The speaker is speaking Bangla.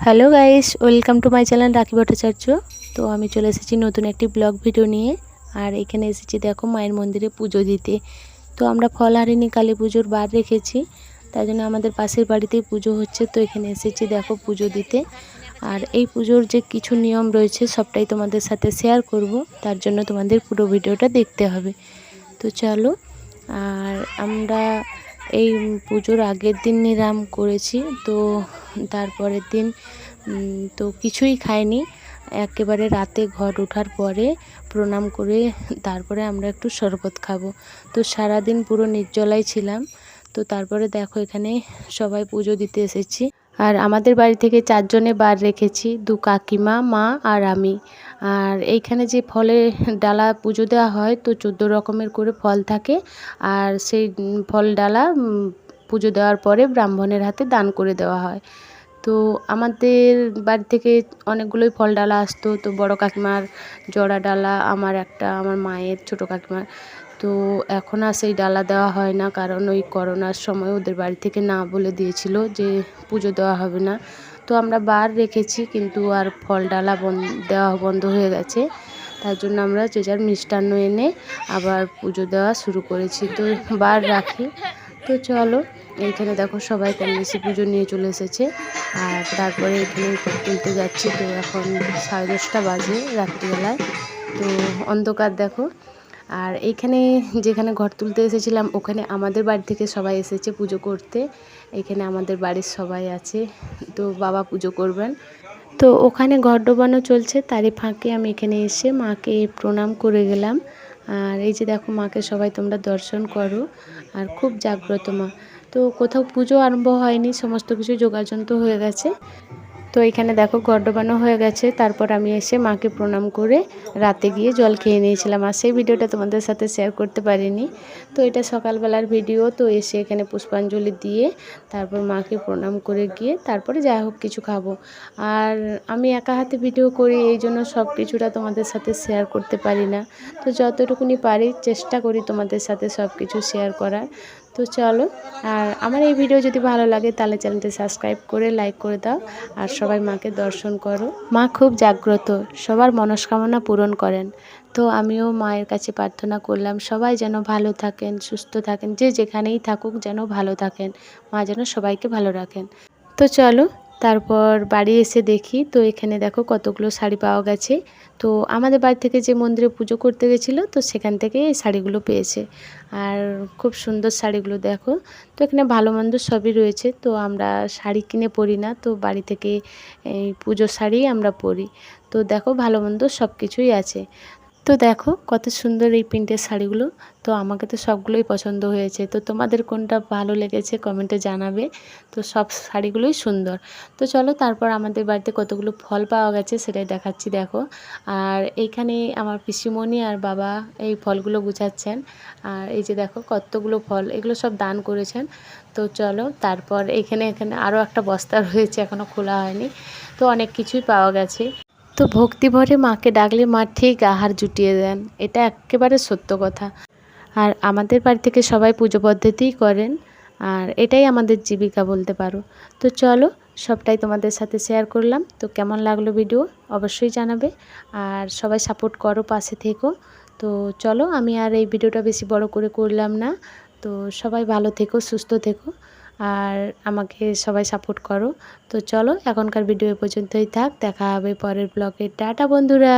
Hello guys, welcome to my channel রাখি ভট্টাচার্য। তো আমি চলে এসেছি নতুন একটি ব্লগ ভিডিও নিয়ে। আর এখানে এসেছি দেখো মায়ের মন্দিরে পুজো দিতে। তো আমরা ফলহারিণী কালী পুজোর বার রেখেছি, তাই জন্য আমাদের পাশের বাড়িতেই পুজো হচ্ছে। তো এখানে এসেছি দেখো পুজো দিতে। আর এই পুজোর যে কিছু নিয়ম রয়েছে সবটাই তোমাদের সাথে শেয়ার করব, তার জন্য তোমাদের পুরো ভিডিওটা দেখতে হবে। তো চলো। আর আমরা এই পুজোর আগের দিন নিরাম করেছি, তো তারপরের দিন তো কিছুই খাইনি। একেবারে রাতে ঘট ওঠার পরে প্রণাম করে তারপরে আমরা একটু শরবত খাবো। তো সারাদিন পুরো নির্জলাই ছিলাম। তো তারপরে দেখো এখানে সবাই পুজো দিতে এসেছি। আর আমাদের বাড়ি থেকে 4 জনে বার রেখেছি, 2 কাকিমা, মা আর আমি। আর এইখানে যে ফলের ডালা পুজো দেওয়া হয়, তো 14 রকমের করে ফল থাকে। আর সেই ফল ডালা পুজো দেওয়ার পরে ব্রাহ্মণের হাতে দান করে দেওয়া হয়। তো আমাদের বাড়ি থেকে অনেকগুলোই ফল ডালা আসতো। তো বড় কাকিমার জোড়া ডালা, আমার একটা, আমার মায়ের, ছোটো কাকিমার। তো এখন আর সেই ডালা দেওয়া হয় না, কারণ ওই করোনার সময় ওদের বাড়ি থেকে না বলে দিয়েছিল যে পুজো দেওয়া হবে না। তো আমরা বার রেখেছি, কিন্তু আর ফল ডালা দেওয়া বন্ধ হয়ে গেছে। তার জন্য আমরা যে যার মিষ্টান্ন এনে আবার পুজো দেওয়া শুরু করেছি। তো বার রাখি। তো চলো, এইখানে দেখো সবাই কম বেশি পুজো নিয়ে চলে এসেছে। আর তারপরে এখানে ঘর তুলতে যাচ্ছি। তো এখন 10:30 বাজে রাত্রিবেলায়। তো অন্ধকার দেখো। আর এইখানে যেখানে ঘর তুলতে এসেছিলাম, ওখানে আমাদের বাড়ি থেকে সবাই এসেছে পুজো করতে। এখানে আমাদের বাড়ির সবাই আছে, তো বাবা পুজো করবেন। তো ওখানে ঘর ডোবানো চলছে, তারই ফাঁকে আমি এখানে এসে মাকে প্রণাম করে গেলাম। আর এই যে দেখো মাকে সবাই তোমরা দর্শন করো। আর খুব জাগ্রত মা। তো কোথাও পুজো আরম্ভ হয়নি, সমস্ত কিছু যোগাযন্ত্র হয়ে গেছে। তো এখানে দেখো ঘট ডোবানো হয়ে গেছে। তারপর আমি এসে মাকে প্রণাম করে রাতে গিয়ে জল খেয়ে নিয়েছিলাম। আর সেই ভিডিওটা তোমাদের সাথে শেয়ার করতে পারিনি। তো এটা সকালবেলার ভিডিও। তো এসে এখানে পুষ্পাঞ্জলি দিয়ে তারপর মাকে প্রণাম করে গিয়ে তারপরে যাই হোক কিছু খাবো। আর আমি একা হাতে ভিডিও করি, এই জন্য সব কিছুটা তোমাদের সাথে শেয়ার করতে পারি না। তো যতটুকুনি পারি চেষ্টা করি তোমাদের সাথে সব কিছু শেয়ার করার। তো চলো। আর আমার এই ভিডিও যদি ভালো লাগে তাহলে চ্যানেলটি সাবস্ক্রাইব করে লাইক করে দাও। আর সবাই মাকে দর্শন করো। মা খুব জাগ্রত, সবার মনস্কামনা পূরণ করেন। তো আমিও মায়ের কাছে প্রার্থনা করলাম সবাই যেন ভালো থাকেন, সুস্থ থাকেন, যে যেখানেই থাকুক যেন ভালো থাকেন, মা যেন সবাইকে ভালো রাখেন। তো চলো, তারপর বাড়ি এসে দেখি তো এখানে দেখো কতগুলো শাড়ি পাওয়া গেছে। তো আমাদের বাড়ি থেকে যে মন্দিরে পুজো করতে গেছিলো, তো সেখান থেকে এই শাড়িগুলো পেয়েছে। আর খুব সুন্দর শাড়িগুলো দেখো। তো এখানে ভালো মন্দ সবই রয়েছে। তো আমরা শাড়ি কিনে পরি না, তো বাড়ি থেকে এই পুজোর শাড়িই আমরা পরি। তো দেখো ভালো মন্দ সব কিছুই আছে। তো দেখো কত সুন্দর এই প্রিন্টের শাড়িগুলো। তো আমাকে তো সবগুলোই পছন্দ হয়েছে। তো তোমাদের কোনটা ভালো লেগেছে কমেন্টে জানাবে। তো সব শাড়িগুলোই সুন্দর। তো চলো, তারপর আমাদের বাড়িতে কতগুলো ফল পাওয়া গেছে সেটাই দেখাচ্ছি দেখো। আর এইখানে আমার পিসিমণি আর বাবা এই ফলগুলো গুছাচ্ছেন। আর এই যে দেখো কতগুলো ফল, এগুলো সব দান করেছেন। তো চলো, তারপর এখানে আরও একটা বস্তা রয়েছে, এখনও খোলা হয়নি। তো অনেক কিছুই পাওয়া গেছে। তো ভক্তি ভরে মাকে ডাকলে মা ঠিক আহার জুটিয়ে দেন, এটা একেবারে সত্য কথা। আর আমাদের বাড়ি থেকে সবাই পুজো পদ্ধতিই করেন। আর এটাই আমাদের জীবিকা বলতে পারো। তো চলো, সবটাই তোমাদের সাথে শেয়ার করলাম। তো কেমন লাগলো ভিডিও অবশ্যই জানাবে। আর সবাই সাপোর্ট করো, পাশে থেকো। তো চলো, আমি আর এই ভিডিওটা বেশি বড় করে করলাম না। তো সবাই ভালো থেকো, সুস্থ থেকো। আর আমাকে সবাই সাপোর্ট করো। তো চলো, এখনকার ভিডিও পর্যন্তই থাক, দেখা হবে পরের ব্লগে। টাটা বন্ধুরা।